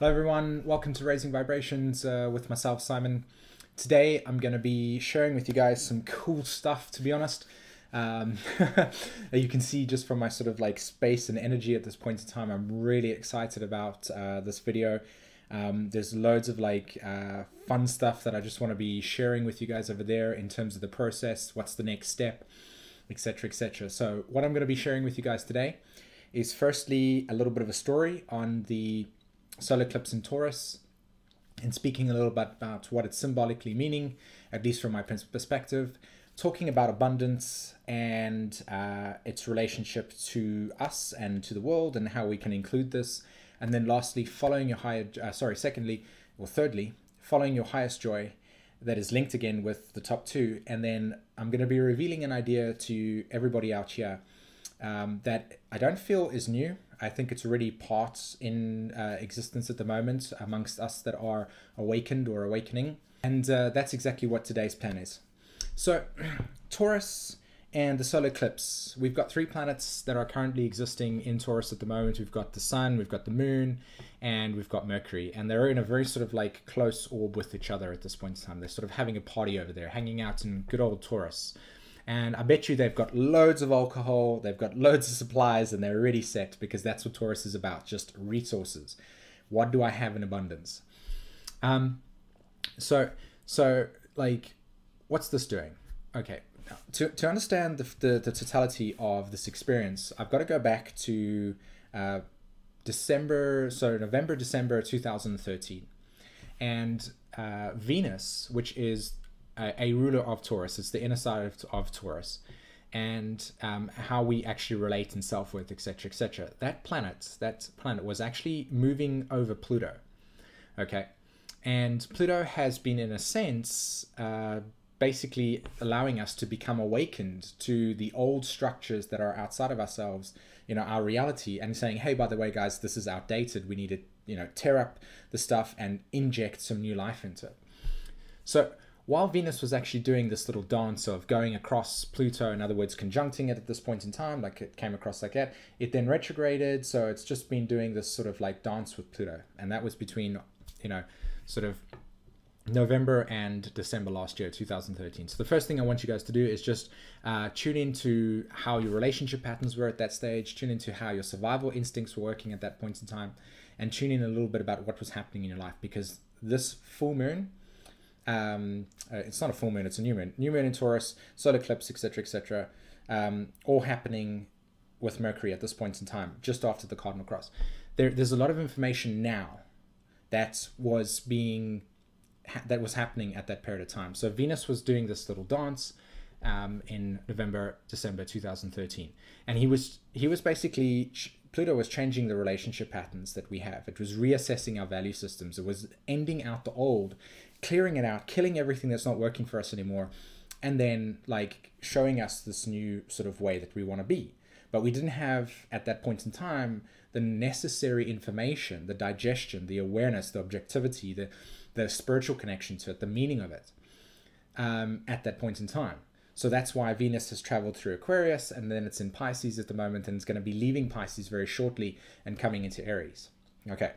Hello everyone, welcome to Raising Vibrations with myself, Simon. Today I'm going to be sharing with you guys some cool stuff, to be honest. You can see just from my sort of like space and energy at this point in time, I'm really excited about this video. There's loads of like fun stuff that I just want to be sharing with you guys over there in terms of the process, what's the next step, etc, etc. So what I'm going to be sharing with you guys today is firstly a little bit of a story on the solar eclipse in Taurus and speaking a little bit about what it's symbolically meaning, at least from my perspective, talking about abundance and its relationship to us and to the world and how we can include this. And then lastly, thirdly, following your highest joy, that is linked again with the top two. And then I'm going to be revealing an idea to everybody out here that I don't feel is new. I think it's already part in existence at the moment amongst us that are awakened or awakening. And that's exactly what today's plan is. So Taurus and the solar eclipse, we've got three planets that are currently existing in Taurus at the moment. We've got the sun, we've got the moon, and we've got Mercury. And they're in a very sort of like close orb with each other at this point in time. They're sort of having a party over there, hanging out in good old Taurus. And I bet you they've got loads of alcohol, they've got loads of supplies, and they're already set because that's what Taurus is about, just resources. What do I have in abundance? So like, what's this doing? Okay, to understand the totality of this experience, I've got to go back to November, December 2013. And Venus, which is a ruler of Taurus, it's the inner side of Taurus, and how we actually relate in self-worth, etc, etc. That planet was actually moving over Pluto. Okay, and Pluto has been, in a sense, basically allowing us to become awakened to the old structures that are outside of ourselves, our reality, and saying, hey, by the way, guys, this is outdated. We need to, tear up the stuff and inject some new life into it. So while Venus was actually doing this little dance of going across Pluto, in other words, conjuncting it at this point in time, like it came across like that, it then retrograded. So it's just been doing this sort of like dance with Pluto. And that was between, sort of November and December last year, 2013. So the first thing I want you guys to do is just tune into how your relationship patterns were at that stage, tune into how your survival instincts were working at that point in time, and tune in a little bit about what was happening in your life, because this full moon, it's not a full moon, it's a new moon in Taurus, solar eclipse, etc, etc, all happening with Mercury at this point in time, just after the cardinal cross. There's a lot of information now that was happening at that period of time. So Venus was doing this little dance in December 2013, and he was basically, Pluto was changing the relationship patterns that we have. It was reassessing our value systems. It was ending out the old, clearing it out, killing everything that's not working for us anymore, and then like showing us this new sort of way that we want to be. But we didn't have at that point in time the necessary information, the digestion, the awareness, the objectivity, the spiritual connection to it, the meaning of it at that point in time. So that's why Venus has traveled through Aquarius, and then it's in Pisces at the moment, and it's going to be leaving Pisces very shortly and coming into Aries. Okay,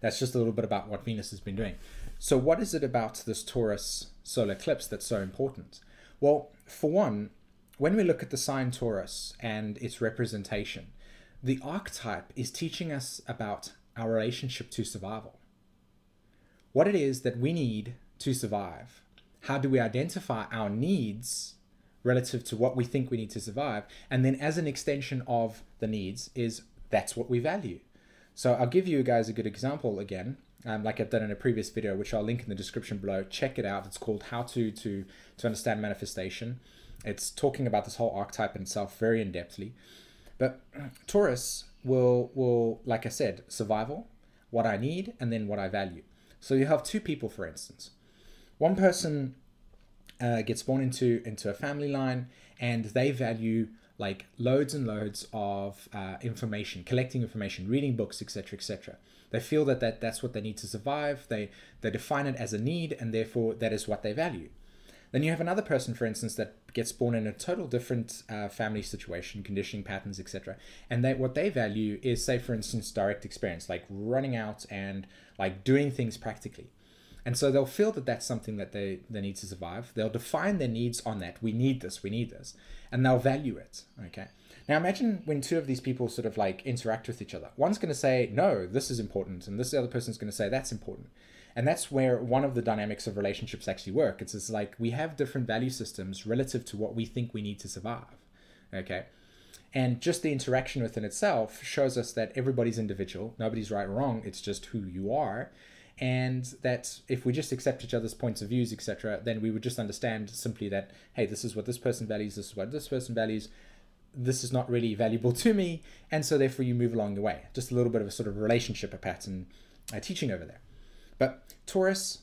that's just a little bit about what Venus has been doing. So what is it about this Taurus solar eclipse that's so important? Well, for one, when we look at the sign Taurus and its representation, the archetype is teaching us about our relationship to survival. What it is that we need to survive. How do we identify our needs relative to what we think we need to survive? And then as an extension of the needs that's what we value. So I'll give you guys a good example again, like I've done in a previous video, which I'll link in the description below. Check it out. It's called How to Understand Manifestation. It's talking about this whole archetype in itself very in-depthly. But Taurus will, like I said, survival, what I need, and then what I value. So you have two people, for instance. One person gets born into a family line, and they value like loads and loads of information, collecting information, reading books, etc, etc. They feel that's what they need to survive. They define it as a need, and therefore that is what they value. Then you have another person, for instance, that gets born in a total different family situation, conditioning patterns, etc. And what they value is, say, for instance, direct experience, like running out and like doing things practically. And so they'll feel that that's something that they need to survive. They'll define their needs on that. We need this, we need this. And they'll value it, okay? Now imagine when two of these people sort of like interact with each other. One's going to say, no, this is important. And this other person's going to say, that's important. And that's where one of the dynamics of relationships actually work. It's just like we have different value systems relative to what we think we need to survive, okay? And just the interaction within itself shows us that everybody's individual. Nobody's right or wrong. It's just who you are. And that if we just accept each other's points of views, etc., then we would just understand simply that, hey, this is what this person values, this is what this person values, this is not really valuable to me, and so therefore you move along the way. Just a little bit of a sort of relationship pattern teaching over there. But Taurus,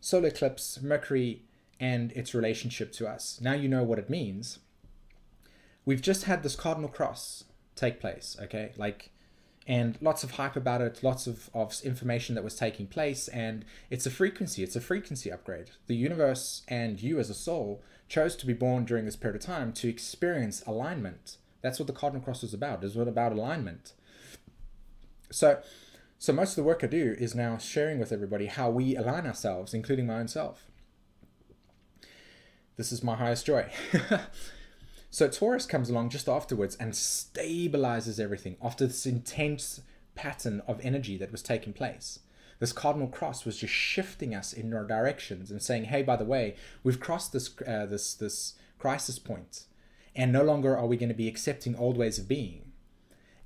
solar eclipse, Mercury, and its relationship to us. Now you know what it means. We've just had this cardinal cross take place, okay? And lots of hype about it, lots of information that was taking place, and it's a frequency upgrade. The universe and you as a soul chose to be born during this period of time to experience alignment. That's what the cardinal cross is about. It's about alignment. So most of the work I do is now sharing with everybody how we align ourselves, including my own self. This is my highest joy. So Taurus comes along just afterwards and stabilizes everything after this intense pattern of energy that was taking place. This cardinal cross was just shifting us in our directions and saying, hey, by the way, we've crossed this crisis point, and no longer are we going to be accepting old ways of being.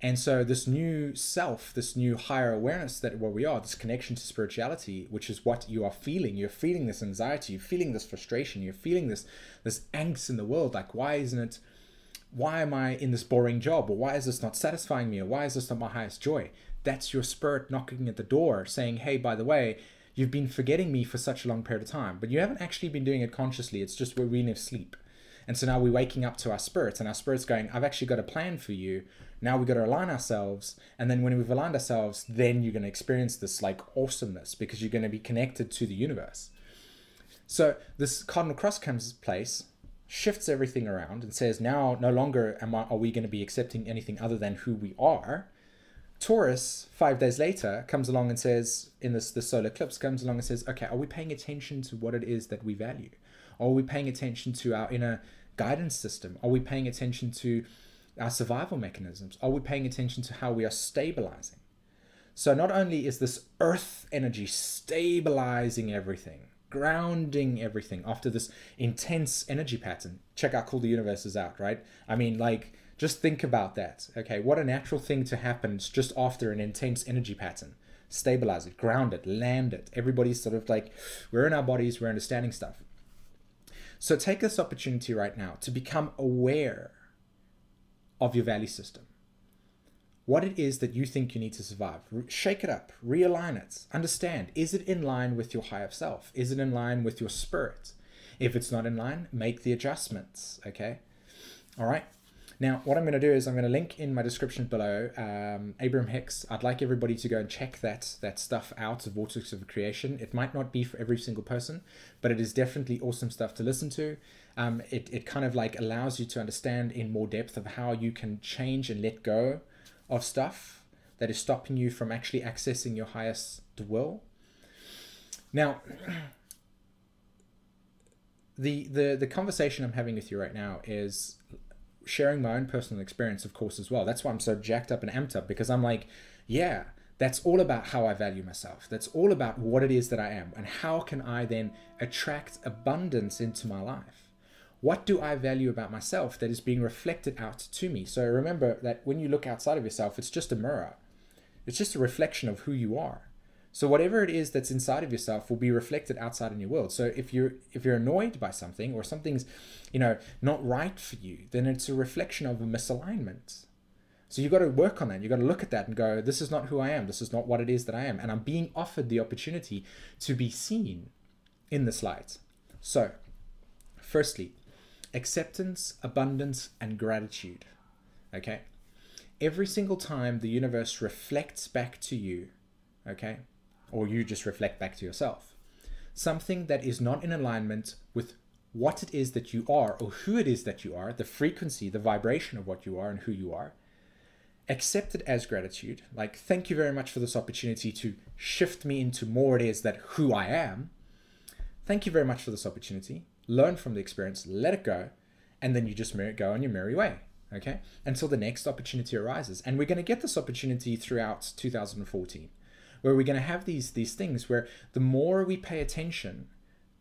And so this new self, this new higher awareness that where we are, this connection to spirituality, which is what you are feeling. You're feeling this anxiety, you're feeling this frustration, you're feeling this angst in the world. Like, why am I in this boring job? Or why is this not satisfying me? Or why is this not my highest joy? That's your spirit knocking at the door saying, hey, by the way, you've been forgetting me for such a long period of time, but you haven't actually been doing it consciously. It's just we're in a sleep. And so now we're waking up to our spirits, and our spirits going, I've actually got a plan for you. Now we've got to align ourselves. And then when we've aligned ourselves, then you're going to experience this like awesomeness because you're going to be connected to the universe. So this cardinal cross comes place, shifts everything around and says, now no longer are we going to be accepting anything other than who we are. Taurus, 5 days later, comes along and says, in this solar eclipse, comes along and says, okay, are we paying attention to what it is that we value? Are we paying attention to our inner guidance system? Are we paying attention to our survival mechanisms? Are we paying attention to how we are stabilizing? So not only is this earth energy stabilizing everything, grounding everything after this intense energy pattern. Check how cool the universe is out, right? I mean, like, just think about that. Okay, what a natural thing to happen just after an intense energy pattern. Stabilize it, ground it, land it. Everybody's sort of like, we're in our bodies, we're understanding stuff. So take this opportunity right now to become aware of your value system. What it is that you think you need to survive. Shake it up, realign it, understand. Is it in line with your higher self? Is it in line with your spirit? If it's not in line, make the adjustments, okay? All right. Now, what I'm going to do is I'm going to link in my description below Abraham Hicks. I'd like everybody to go and check that stuff out, the Vortex of Creation. It might not be for every single person, but it is definitely awesome stuff to listen to. It kind of like allows you to understand in more depth of how you can change and let go of stuff that is stopping you from actually accessing your highest will. Now, the conversation I'm having with you right now is sharing my own personal experience, of course, as well. That's why I'm so jacked up and amped up, because I'm like, yeah, that's all about how I value myself. That's all about what it is that I am, and how can I then attract abundance into my life. What do I value about myself that is being reflected out to me? So remember that when you look outside of yourself, it's just a mirror. It's just a reflection of who you are. So whatever it is that's inside of yourself will be reflected outside in your world. So if you're annoyed by something, or something's, not right for you, then it's a reflection of a misalignment. So you've got to work on that. You've got to look at that and go, this is not who I am. This is not what it is that I am. And I'm being offered the opportunity to be seen in this light. So firstly, acceptance, abundance, and gratitude. Okay? Every single time the universe reflects back to you, okay, or you just reflect back to yourself, something that is not in alignment with what it is that you are, or who it is that you are, the frequency, the vibration of what you are and who you are. Accept it as gratitude. Like, thank you very much for this opportunity to shift me into more it is that who I am. Thank you very much for this opportunity. Learn from the experience, let it go, and then you just go on your merry way, okay? Until the next opportunity arises. And we're going to get this opportunity throughout 2014, where we're going to have these things where the more we pay attention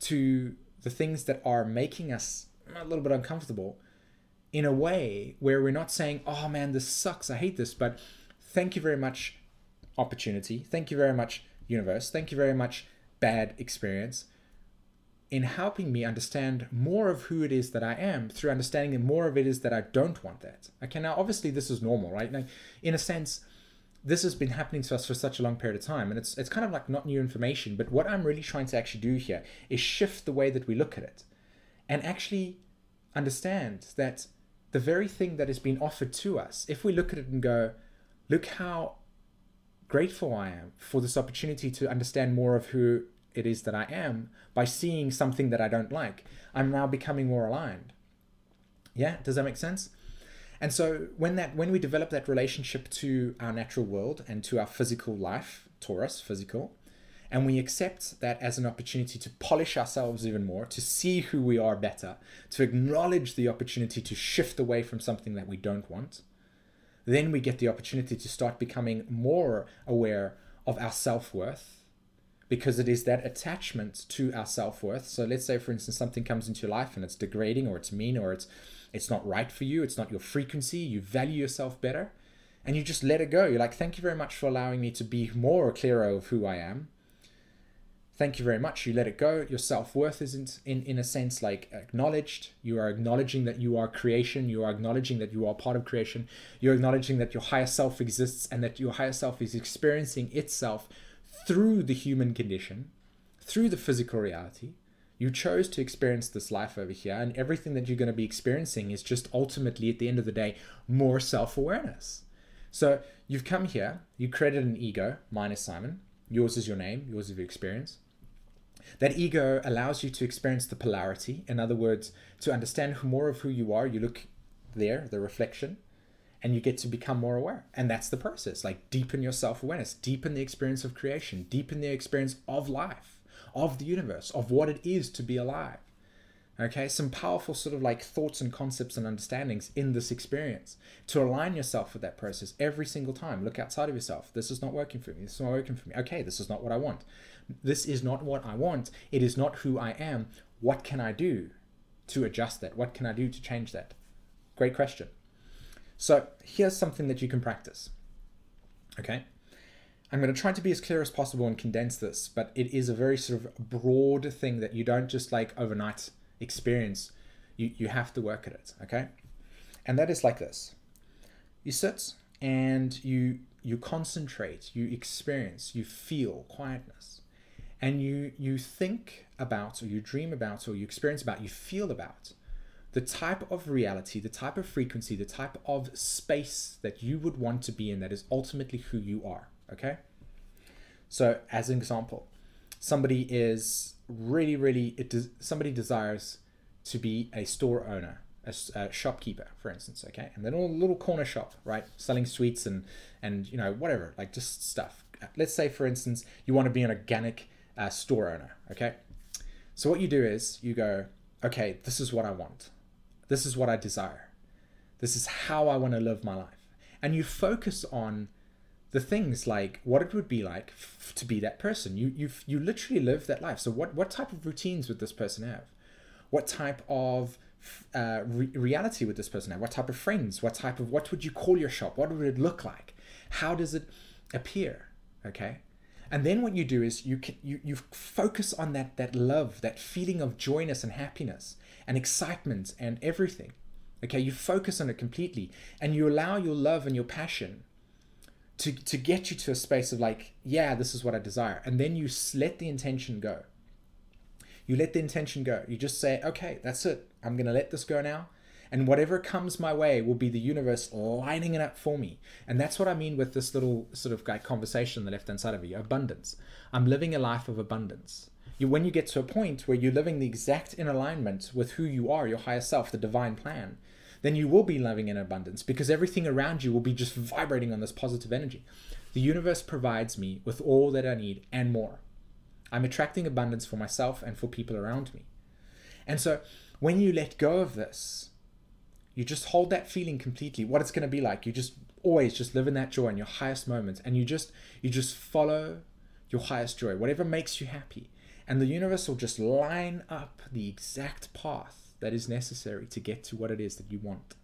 to the things that are making us a little bit uncomfortable, in a way where we're not saying, oh man, this sucks, I hate this, but thank you very much, opportunity. Thank you very much, universe. Thank you very much, bad experience, in helping me understand more of who it is that I am through understanding that more of it is that I don't want that. Okay, now obviously this is normal, right? Now, in a sense, this has been happening to us for such a long period of time, and it's kind of like not new information, but what I'm really trying to actually do here is shift the way that we look at it and actually understand that the very thing that has been offered to us, if we look at it and go, look how grateful I am for this opportunity to understand more of who it is that I am by seeing something that I don't like, I'm now becoming more aligned. Yeah, does that make sense? And so when we develop that relationship to our natural world and to our physical life, Taurus, physical, and we accept that as an opportunity to polish ourselves even more, to see who we are better, to acknowledge the opportunity to shift away from something that we don't want, then we get the opportunity to start becoming more aware of our self-worth, because it is that attachment to our self-worth. So let's say, for instance, something comes into your life and it's degrading or it's mean or it's not right for you, it's not your frequency, you value yourself better, and you just let it go. You're like, thank you very much for allowing me to be more clearer of who I am. Thank you very much. You let it go. Your self-worth isn't, in a sense, like acknowledged. You are acknowledging that you are creation. You are acknowledging that you are part of creation. You're acknowledging that your higher self exists and that your higher self is experiencing itself through the human condition, through the physical reality. You chose to experience this life over here, and everything that you're going to be experiencing is just ultimately, at the end of the day, more self-awareness. So you've come here, you created an ego, mine is Simon. Yours is your name, yours is your experience. That ego allows you to experience the polarity. In other words, to understand more of who you are, you look there, the reflection, and you get to become more aware. And that's the process. Like, deepen your self-awareness, deepen the experience of creation, deepen the experience of life, of the universe, of what it is to be alive. Okay, some powerful sort of like thoughts and concepts and understandings in this experience to align yourself with that process every single time. Look outside of yourself. This is not working for me. This is not working for me. Okay, this is not what I want. This is not what I want. It is not who I am. What can I do to adjust that? What can I do to change that? Great question. So here's something that you can practice. Okay, I'm going to try to be as clear as possible and condense this, but it is a very sort of broad thing that you don't just like overnight experience. You have to work at it. Okay, and that is like this. You sit and you concentrate, you experience, you feel quietness, and you think about, or you dream about, or you experience about, you feel about the type of reality, the type of frequency, the type of space that you would want to be in, that is ultimately who you are. Okay, so as an example, somebody is somebody desires to be a store owner, a shopkeeper, for instance. Okay, and then a little corner shop, right, selling sweets and you know, whatever, like just stuff. Let's say, for instance, you want to be an organic store owner. Okay, so what you do is you go, okay, this is what I want, this is what I desire, this is how I want to live my life, and you focus on the things like what it would be like to be that person. You literally live that life. So what type of routines would this person have? What type of reality would this person have? What type of friends? What would you call your shop? What would it look like? How does it appear? Okay, and then what you do is you focus on that love, that feeling of joyness and happiness and excitement and everything. Okay, you focus on it completely, and you allow your love and your passion to get you to a space of like, yeah, this is what I desire. And then you let the intention go. You let the intention go. You just say, okay, that's it. I'm going to let this go now. And whatever comes my way will be the universe lining it up for me. And that's what I mean with this little sort of like conversation on the left-hand side of you, abundance. I'm living a life of abundance. when you get to a point where you're living the exact in alignment with who you are, your higher self, the divine plan, then you will be living in abundance, because everything around you will be just vibrating on this positive energy. The universe provides me with all that I need and more. I'm attracting abundance for myself and for people around me. And so when you let go of this, you just hold that feeling completely, what it's going to be like. You just always just live in that joy in your highest moments, and you just follow your highest joy, whatever makes you happy. And the universe will just line up the exact path that is necessary to get to what it is that you want.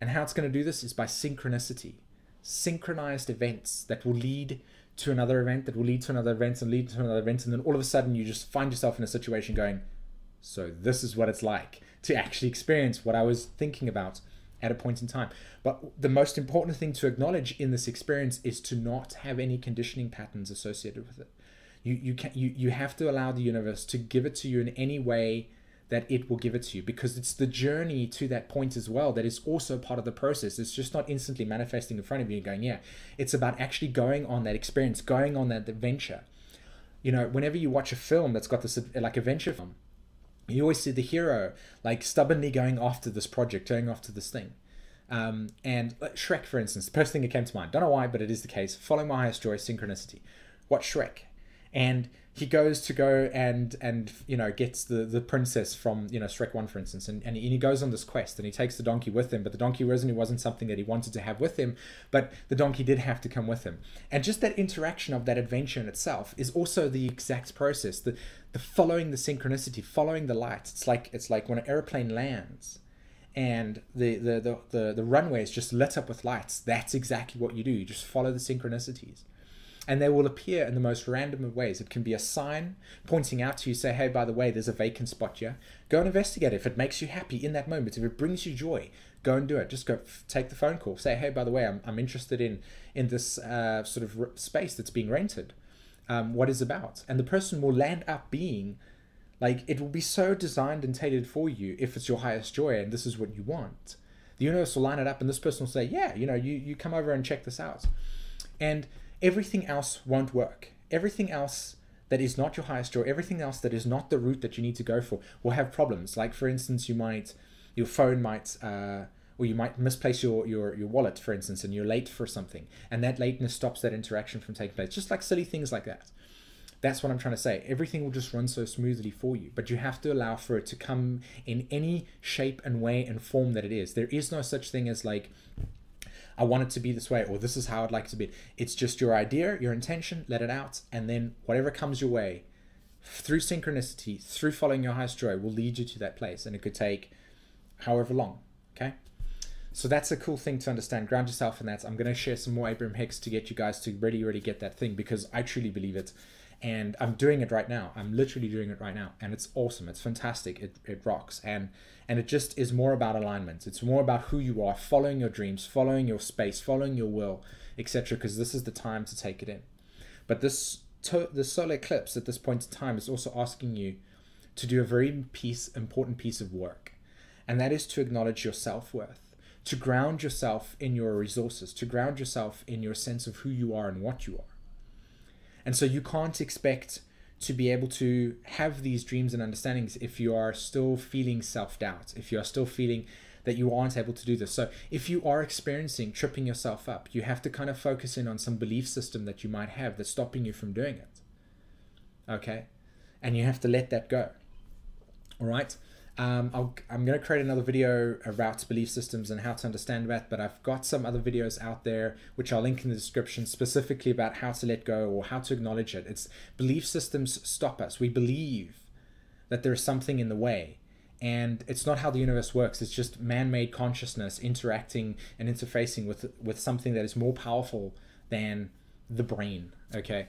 And how it's going to do this is by synchronicity. Synchronized events that will lead to another event, that will lead to another event, and lead to another event. And then all of a sudden you just find yourself in a situation going, so this is what it's like to actually experience what I was thinking about at a point in time. But the most important thing to acknowledge in this experience is to not have any conditioning patterns associated with it. You have to allow the universe to give it to you in any way that it will give it to you, because it's the journey to that point as well that is also part of the process. It's just not instantly manifesting in front of you and going, yeah. It's about actually going on that experience, going on that adventure. You know, whenever you watch a film that's got this like adventure film, you always see the hero like stubbornly going after this project, going after this thing. And Shrek, for instance, the first thing that came to mind, don't know why, but it is the case. Follow my highest joy, synchronicity. Watch Shrek. And he goes to go and you know, gets the princess from, you know, Shrek 1, for instance, and he goes on this quest, and he takes the donkey with him, but the donkey originally wasn't something that he wanted to have with him, but the donkey did have to come with him. And just that interaction of that adventure in itself is also the exact process, the following the synchronicity, following the light. It's like when an airplane lands and the runway is just lit up with lights. That's exactly what you do. You just follow the synchronicities. And they will appear in the most random of ways. It can be a sign pointing out to you, say, hey, by the way, there's a vacant spot here. Go and investigate it. If it makes you happy in that moment, if it brings you joy, go and do it. Just go take the phone call. Say, hey, by the way, I'm interested in this sort of space that's being rented. What is about? And the person will land up being, like, it will be so designed and tailored for you if it's your highest joy and this is what you want. The universe will line it up and this person will say, yeah, you know, you come over and check this out. And everything else won't work. Everything else that is not your highest joy, everything else that is not the route that you need to go for, will have problems. Like, for instance, your phone might, or you might misplace your wallet, for instance, and you're late for something, and that lateness stops that interaction from taking place. Just like silly things like that. That's what I'm trying to say. Everything will just run so smoothly for you, but you have to allow for it to come in any shape and way and form that it is. There is no such thing as like, I want it to be this way, or this is how I'd like it to be. It's just your idea, your intention, let it out, and then whatever comes your way, through synchronicity, through following your highest joy, will lead you to that place, and it could take however long, okay? So that's a cool thing to understand. Ground yourself in that. I'm going to share some more Abraham Hicks to get you guys to really get that thing, because I truly believe it, and I'm doing it right now. I'm literally doing it right now, and it's awesome. It's fantastic. It rocks, and it just is more about alignment. It's more about who you are, following your dreams, following your space, following your will, etc., because this is the time to take it in. But the solar eclipse at this point in time is also asking you to do a very important piece of work, and that is to acknowledge your self-worth, to ground yourself in your resources, to ground yourself in your sense of who you are and what you are. And so you can't expect to be able to have these dreams and understandings if you are still feeling self-doubt, if you are still feeling that you aren't able to do this. So if you are experiencing tripping yourself up, you have to kind of focus in on some belief system that you might have that's stopping you from doing it. Okay? And you have to let that go. All right? I'm going to create another video about belief systems and how to understand that, but I've got some other videos out there which I'll link in the description, specifically about how to let go or how to acknowledge it. It's belief systems stop us. We believe that there's something in the way, and it's not how the universe works. It's just man-made consciousness interacting and interfacing with something that is more powerful than the brain, okay?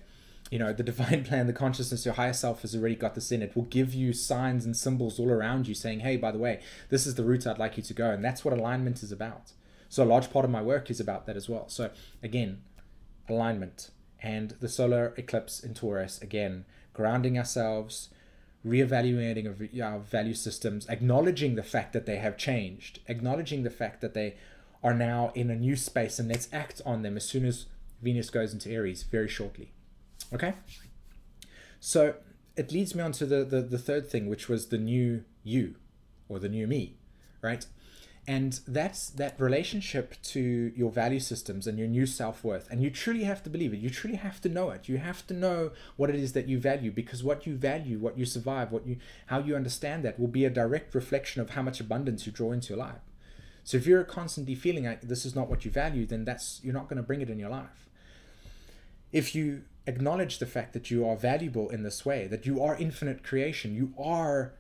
You know, the divine plan, the consciousness, your higher self has already got this in. It will give you signs and symbols all around you saying, hey, by the way, this is the route I'd like you to go. And that's what alignment is about. So a large part of my work is about that as well. So again, alignment and the solar eclipse in Taurus, again, grounding ourselves, reevaluating of our value systems, acknowledging the fact that they have changed, acknowledging the fact that they are now in a new space, and let's act on them as soon as Venus goes into Aries very shortly. Okay, So it leads me on to the third thing, which was the new you, or the new me, right? And that's that relationship to your value systems and your new self-worth. And you truly have to believe it. You truly have to know it. You have to know what it is that you value, because what you value, what you survive, how you understand that will be a direct reflection of how much abundance you draw into your life. So if you're constantly feeling like this is not what you value, then you're not going to bring it in your life. If you acknowledge the fact that you are valuable in this way, that you are infinite creation, you are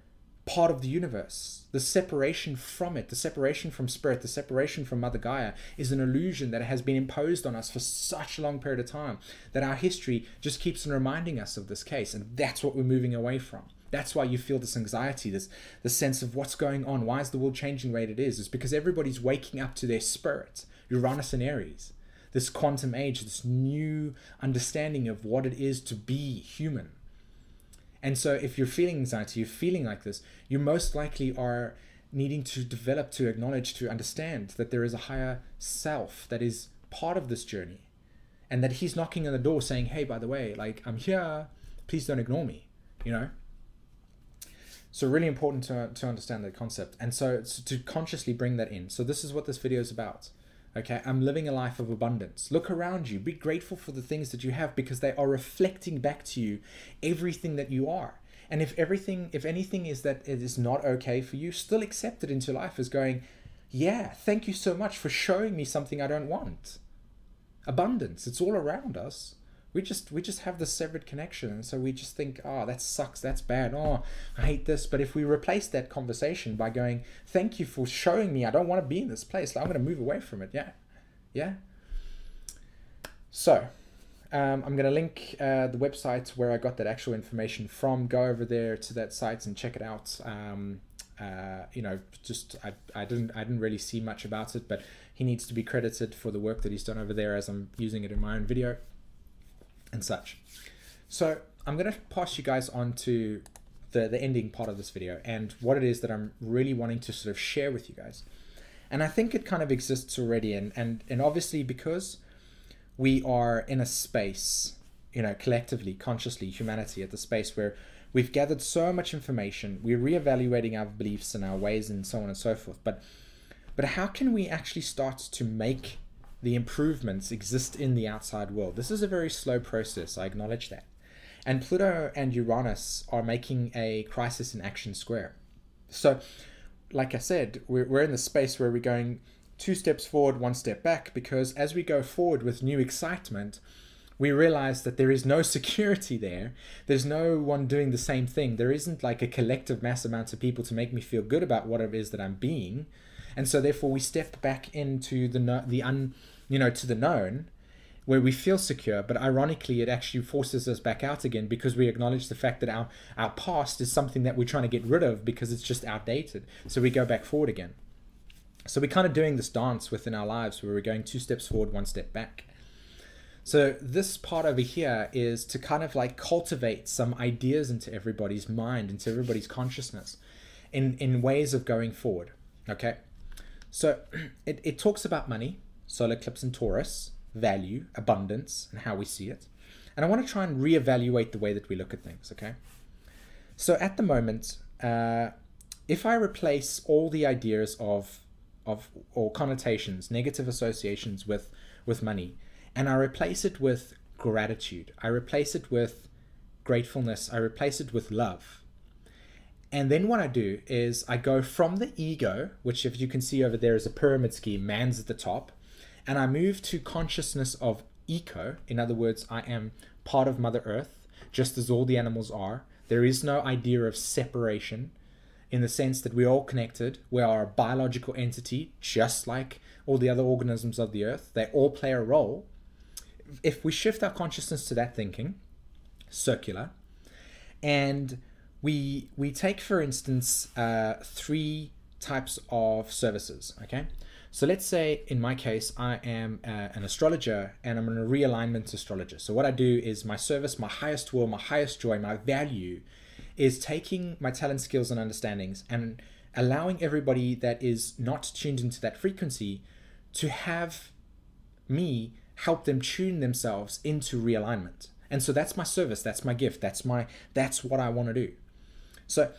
part of the universe, the separation from it, the separation from spirit, the separation from Mother Gaia is an illusion that has been imposed on us for such a long period of time that our history just keeps on reminding us of this case. And that's what we're moving away from. That's why you feel this anxiety, this sense of what's going on. Why is the world changing the way it is? It's because everybody's waking up to their spirit, Uranus and Aries, this quantum age, this new understanding of what it is to be human. And so if you're feeling anxiety, you're feeling like this, you most likely are needing to develop, to acknowledge, to understand that there is a higher self that is part of this journey, and that he's knocking on the door saying, hey, by the way, like, I'm here, please don't ignore me, you know? So really important to understand that concept. And so to consciously bring that in. So this is what this video is about. Okay, I'm living a life of abundance. Look around you. Be grateful for the things that you have, because they are reflecting back to you everything that you are. And if anything is that it is not okay for you, still accept it into life as going, yeah, thank you so much for showing me something I don't want. Abundance, it's all around us. We just have this severed connection, and so we just think, oh, that sucks, that's bad, oh, I hate this. But if we replace that conversation by going, thank you for showing me I don't want to be in this place, I'm going to move away from it. Yeah. So I'm going to link the website where I got that actual information from. Go over there to that site and check it out. You know, just I didn't really see much about it, but he needs to be credited for the work that he's done over there, as I'm using it in my own video and such. So I'm going to pass you guys on to the ending part of this video, and what it is that I'm really wanting to sort of share with you guys. And I think it kind of exists already, and obviously because we are in a space, you know, collectively, consciously, humanity, at the space where we've gathered so much information, we're reevaluating our beliefs and our ways and so on and so forth. But how can we actually start to make the improvements exist in the outside world? This is a very slow process, I acknowledge that. And Pluto and Uranus are making a crisis in action square. So, like I said, we're in the space where we're going 2 steps forward, 1 step back, because as we go forward with new excitement, we realize that there is no security there. There's no one doing the same thing. There isn't like a collective mass amount of people to make me feel good about what it is that I'm being. And so therefore we step back into to the known, where we feel secure, but ironically it actually forces us back out again, because we acknowledge the fact that our past is something that we're trying to get rid of because it's just outdated. So we go back forward again. So we're kind of doing this dance within our lives where we're going 2 steps forward, 1 step back. So this part over here is to kind of like cultivate some ideas into everybody's mind, into everybody's consciousness in ways of going forward. Okay. So it talks about money, solar eclipse and Taurus, value, abundance, and how we see it. And I want to try and reevaluate the way that we look at things, okay? So at the moment, if I replace all the ideas of or connotations, negative associations with money, and I replace it with gratitude, I replace it with gratefulness, I replace it with love. And then what I do is I go from the ego, which if you can see over there is a pyramid scheme, man's at the top, and I move to consciousness of eco. In other words, I am part of Mother Earth, just as all the animals are. There is no idea of separation in the sense that we're all connected. We are a biological entity, just like all the other organisms of the earth. They all play a role. If we shift our consciousness to that thinking, circular, and we take, for instance, 3 types of services, okay? So let's say, in my case, I am an astrologer, and I'm an realignment astrologer. So what I do is my service, my highest will, my highest joy, my value is taking my talent, skills, and understandings and allowing everybody that is not tuned into that frequency to have me help them tune themselves into realignment. And so that's my service, that's my gift, that's what I want to do. So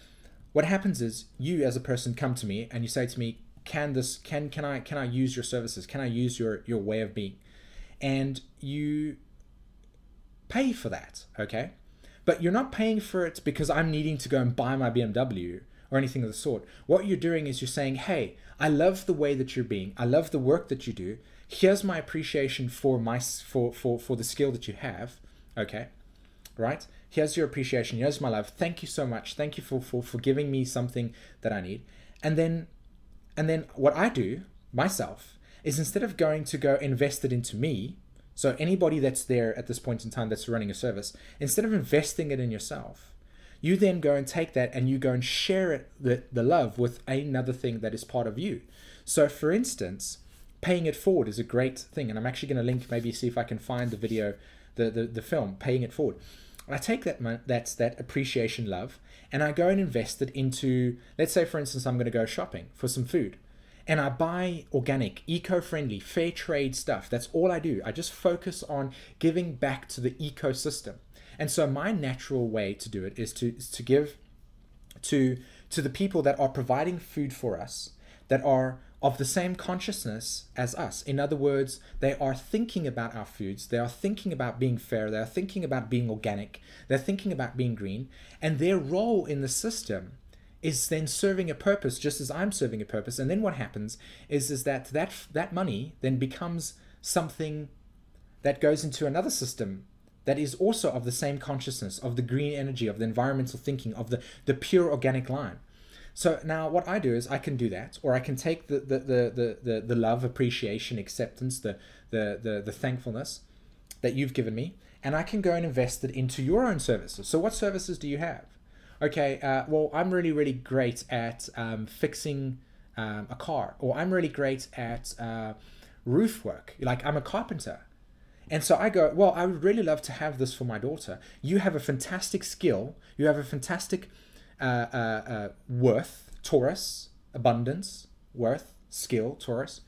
what happens is you as a person come to me and you say to me, can I use your services? Can I use your way of being? And you pay for that, okay? But you're not paying for it because I'm needing to go and buy my BMW or anything of the sort. What you're doing is you're saying, hey, I love the way that you're being. I love the work that you do. Here's my appreciation for the skill that you have, okay? Right? Here's your appreciation. Here's my love. Thank you so much. Thank you for giving me something that I need. And then what I do myself is, instead of going to go invest it into me, so anybody that's there at this point in time that's running a service, instead of investing it in yourself, you then go and take that and you go and share it, the love, with another thing that is part of you. So for instance, paying it forward is a great thing. And I'm actually going to link, maybe see if I can find the video, the film, Paying It Forward. I take that appreciation love and I go and invest it into, let's say for instance, I'm going to go shopping for some food and I buy organic, eco-friendly, fair trade stuff. That's all I do. I just focus on giving back to the ecosystem. And so my natural way to do it is to give to the people that are providing food for us, that are of the same consciousness as us. In other words, they are thinking about our foods, they are thinking about being fair, they are thinking about being organic, they're thinking about being green, and their role in the system is then serving a purpose just as I'm serving a purpose. And then what happens is that money then becomes something that goes into another system that is also of the same consciousness, of the green energy, of the environmental thinking, of the pure organic line. So now what I do is I can do that, or I can take the love, appreciation, acceptance, the thankfulness that you've given me, and I can go and invest it into your own services. So what services do you have? Okay, well, I'm really, really great at fixing a car, or I'm really great at roof work. Like, I'm a carpenter. And so I go, well, I would really love to have this for my daughter. You have a fantastic skill. You have a fantastic worth, Taurus, abundance, worth, skill, Taurus.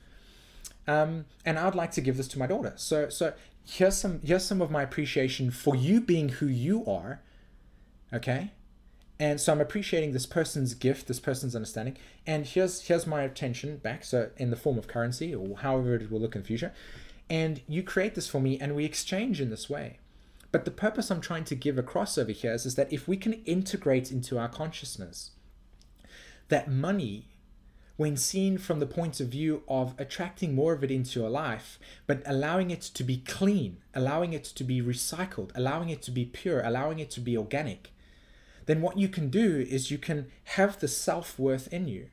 And I would like to give this to my daughter. So here's some of my appreciation for you being who you are, okay? And so I'm appreciating this person's gift, this person's understanding, and here's my attention back, so in the form of currency, or however it will look in the future. And you create this for me, and we exchange in this way. But the purpose I'm trying to give across over here is that if we can integrate into our consciousness that money, when seen from the point of view of attracting more of it into your life, but allowing it to be clean, allowing it to be recycled, allowing it to be pure, allowing it to be organic, then what you can do is you can have the self-worth in you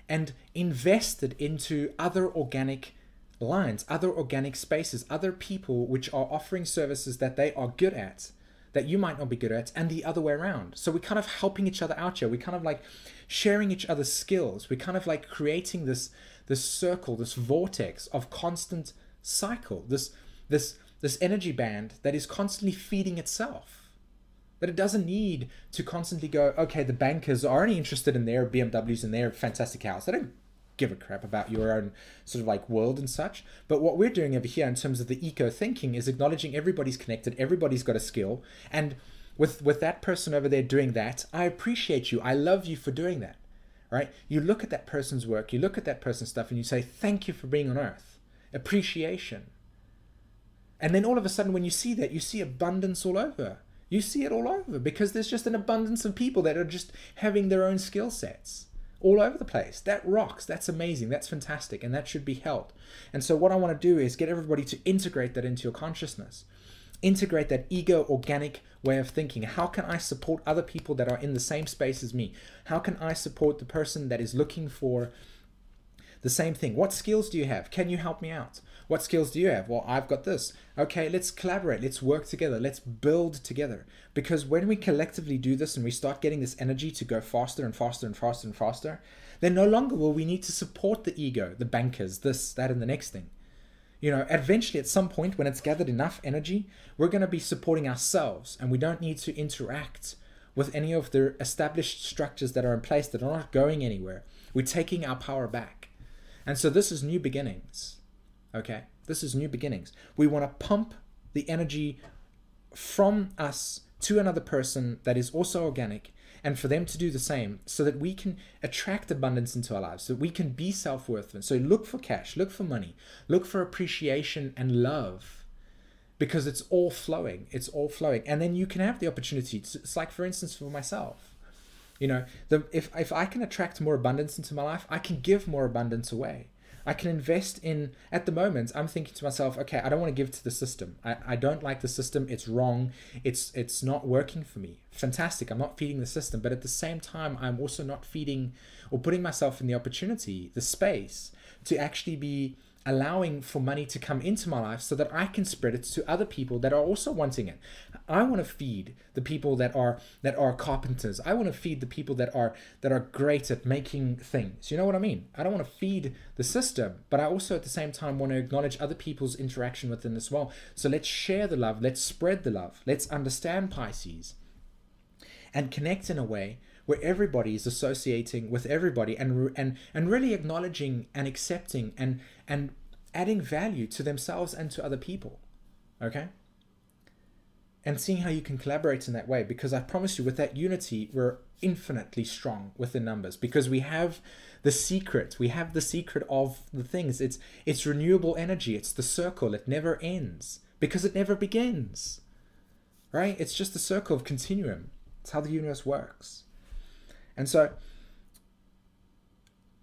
and invest it into other organic lines, other organic spaces, other people which are offering services that they are good at, that you might not be good at, and the other way around. So we're kind of helping each other out here. We're kind of like sharing each other's skills. We're kind of like creating this circle, this vortex of constant cycle, this energy band that is constantly feeding itself. That it doesn't need to constantly go, okay, the bankers are only interested in their BMWs and their fantastic house. They don't give a crap about your own sort of like world and such. But what we're doing over here in terms of the eco thinking is acknowledging everybody's connected, everybody's got a skill. And with that person over there doing that, I appreciate you. I love you for doing that, right? You look at that person's work, you look at that person's stuff, and you say, thank you for being on earth. Appreciation. And then all of a sudden when you see that, you see abundance all over. You see it all over because there's just an abundance of people that are just having their own skill sets all over the place. That rocks. That's amazing. That's fantastic. And that should be held. And so what I want to do is get everybody to integrate that into your consciousness. Integrate that ego organic way of thinking. How can I support other people that are in the same space as me? How can I support the person that is looking for the same thing? What skills do you have? Can you help me out? What skills do you have? Well, I've got this. Okay, let's collaborate. Let's work together. Let's build together. Because when we collectively do this and we start getting this energy to go faster and faster and faster and faster, then no longer will we need to support the ego, the bankers, this, that, and the next thing. You know, eventually at some point when it's gathered enough energy, we're going to be supporting ourselves, and we don't need to interact with any of the established structures that are in place that are not going anywhere. We're taking our power back. And so this is new beginnings. Okay, this is new beginnings. We want to pump the energy from us to another person that is also organic, and for them to do the same, so that we can attract abundance into our lives, so that we can be self-worth. So look for cash, look for money, look for appreciation and love, because it's all flowing. It's all flowing. And then you can have the opportunity to, it's like, for instance, for myself, you know, if I can attract more abundance into my life, I can give more abundance away. I can invest in, at the moment, I'm thinking to myself, okay, I don't want to give to the system. I don't like the system. It's wrong. It's not working for me. Fantastic. I'm not feeding the system. But at the same time, I'm also not feeding or putting myself in the opportunity, the space to actually be allowing for money to come into my life so that I can spread it to other people that are also wanting it. I want to feed the people that are carpenters. I want to feed the people that are great at making things. You know what I mean? I don't want to feed the system, but I also at the same time want to acknowledge other people's interaction within as well. So let's share the love. Let's spread the love. Let's understand Pisces and connect in a way where everybody is associating with everybody, and really acknowledging and accepting and adding value to themselves and to other people. Okay? And seeing how you can collaborate in that way, because I promise you, with that unity, we're infinitely strong within numbers, because we have the secret. We have the secret of the things. It's renewable energy. It's the circle. It never ends because it never begins. Right? It's just the circle of continuum. It's how the universe works. And so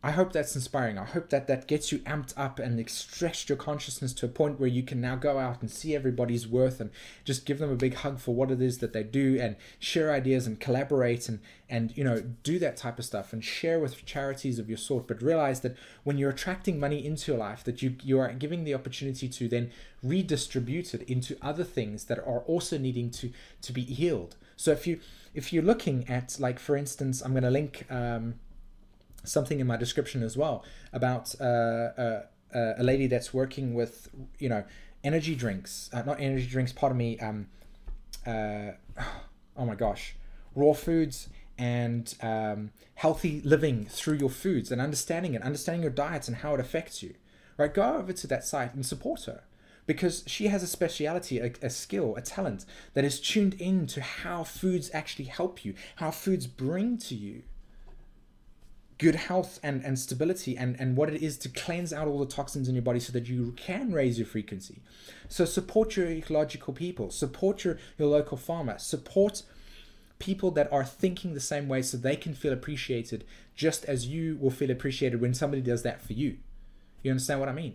I hope that's inspiring. I hope that that gets you amped up and stretched your consciousness to a point where you can now go out and see everybody's worth and just give them a big hug for what it is that they do, and share ideas and collaborate and you know, do that type of stuff and share with charities of your sort. But realize that when you're attracting money into your life, that you are giving the opportunity to then redistribute it into other things that are also needing to be healed. So if you're looking at, like, for instance, I'm going to link something in my description as well about a lady that's working with, you know, energy drinks, not energy drinks, pardon me, oh my gosh, raw foods and healthy living through your foods, and understanding your diets and how it affects you, right? Go over to that site and support her, because she has a speciality, a skill, a talent that is tuned in to how foods actually help you, how foods bring to you good health and stability, and what it is to cleanse out all the toxins in your body so that you can raise your frequency. So support your ecological people, support your local farmer, support people that are thinking the same way so they can feel appreciated, just as you will feel appreciated when somebody does that for you. You understand what I mean?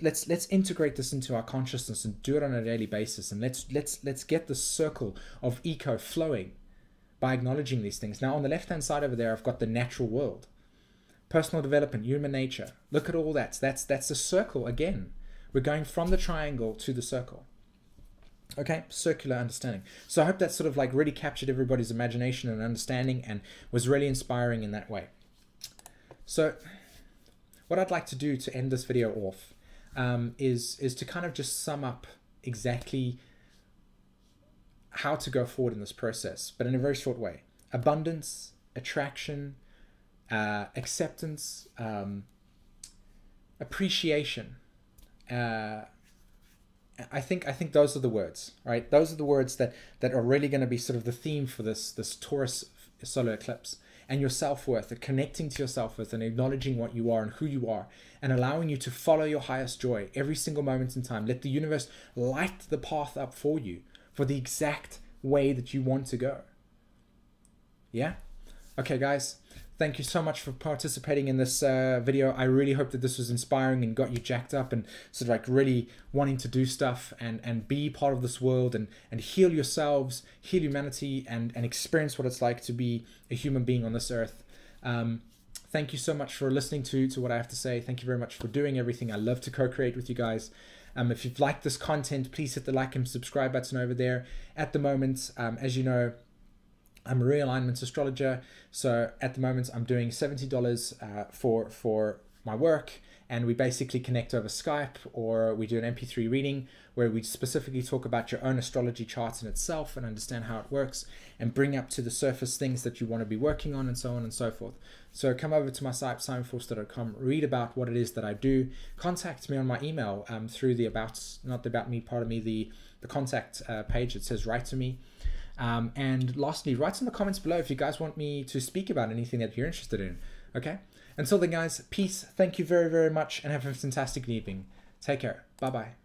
Let's integrate this into our consciousness and do it on a daily basis, and let's get the circle of eco flowing by acknowledging these things. Now on the left hand side over there, I've got the natural world, personal development, human nature. Look at all that. That's a circle again. We're going from the triangle to the circle. Okay, circular understanding. So I hope that sort of like really captured everybody's imagination and understanding and was really inspiring in that way. So what I'd like to do to end this video off is to kind of just sum up exactly how to go forward in this process, but in a very short way. Abundance, attraction, acceptance, appreciation. I think those are the words, right? Those are the words that are really going to be sort of the theme for this Taurus solar eclipse. And your self-worth, connecting to your self-worth and acknowledging what you are and who you are, and allowing you to follow your highest joy every single moment in time. Let the universe light the path up for you for the exact way that you want to go. Yeah? Okay, guys. Thank you so much for participating in this video. I really hope that this was inspiring and got you jacked up and sort of like really wanting to do stuff and be part of this world and heal yourselves, heal humanity, and experience what it's like to be a human being on this earth. Thank you so much for listening to what I have to say. Thank you very much for doing everything. I love to co-create with you guys. If you've liked this content, please hit the like and subscribe button over there. At the moment, as you know, I'm a realignment astrologer, so at the moment I'm doing $70 for my work, and we basically connect over Skype, or we do an MP3 reading where we specifically talk about your own astrology chart in itself and understand how it works and bring up to the surface things that you want to be working on, and so on and so forth. So come over to my site, simonvorster.com, read about what it is that I do. Contact me on my email through the not the About Me part of me, the contact page. It says write to me. And lastly, write in the comments below if you guys want me to speak about anything that you're interested in. Okay? Until then, guys, peace. Thank you very, very much, and have a fantastic evening. Take care. Bye-bye.